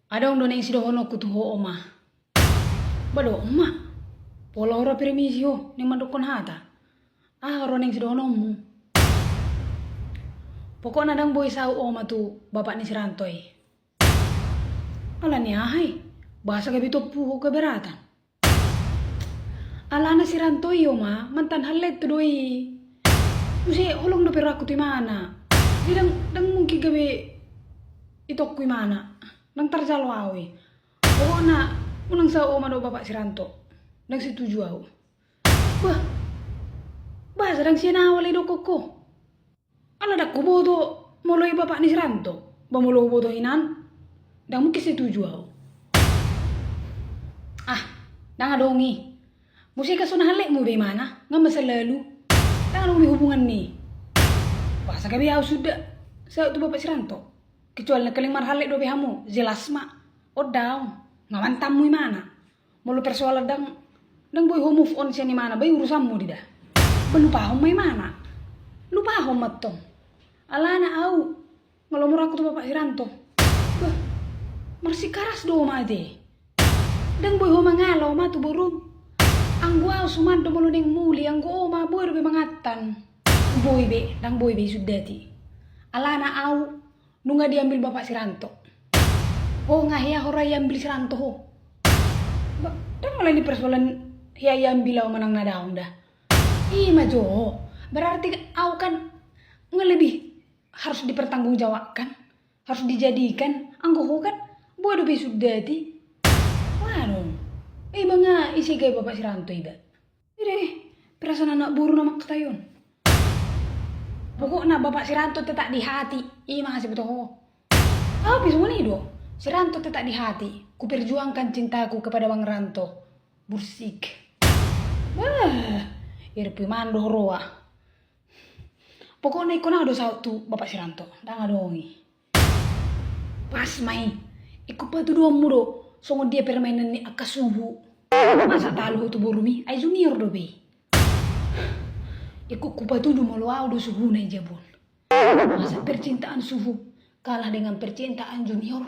Ada un doneng sidohono kutuho oma. Bado oma. Pola ora permisio ni mandukon hata. Roneng sidohono mu. Pokoknya nadang boy sau oma tu bapak ni sirantoi. Ala ni ahai. Bahasa gabi to puho keberatan. Ala na sirantoi oma mantan halet tu doi. Musi holong do peraku tu mana. Di dang mungkin gabi itok ku mana. Nang terjalo awi. Pokoknya unang sa oma do bapak siranto. Nang setuju aku. Bahasa dang siya wala do koko. Ala dak ko bodo moloi bapak ni siranto. Bamolo bodo hinan. Dang mungkin setuju aku. Dang adongi. Musika sunah halek mo be mana? Nga masalalu. Dang adongi hubungan ni. Bahasa gabi aku sudah. Sa tu bapak siranto. Kecuali nakaling marhalek do behamu, jelas mak. Odaw, ngamantam mo mana. Mulu persoalan dang boy ho move on siya ni mana, bay urusanmu dida. Lupa ho may mana. Lupa ho matong. Ala na au. Ngalomor aku tu bapak siranto. Marsi karas do made. Dang boy ho mangalo ma tu burung. Ang gua sumando mulu ning muli, ang gua ma boy be mangatan. Dang boy be sudah ti. Ala na au. Nunga diambil bapak siranto. Ngahia hora ambil siranto ho. Dan mulai di persoalan hiya ambil menang nadaong dah. Majo. Berarti au kan ngelebih harus dipertanggungjawabkan, harus dijadikan. Anggo kan bodo be sudah ti. Wano. Banga isi gay bapak siranto ida. Ide perasaan anak buru nama ketayon. Pokoknya bapak siranto tetap di hati. Makasih betul. Tapi semua ini do. Siranto tetap di hati. Kuperjuangkan cintaku kepada Bang Ranto. Bursik. Irpi mando roa. Pokoknya ikon ada satu bapak siranto. Dang adongi. Pas mai. Iku patu dua mudo. Songo dia permainan ni akasubu. Masa talu tu borumi. Ay junior do be. Iku kupatu do maluau do suhu na jabon. Masa percintaan suhu kalah dengan percintaan junior.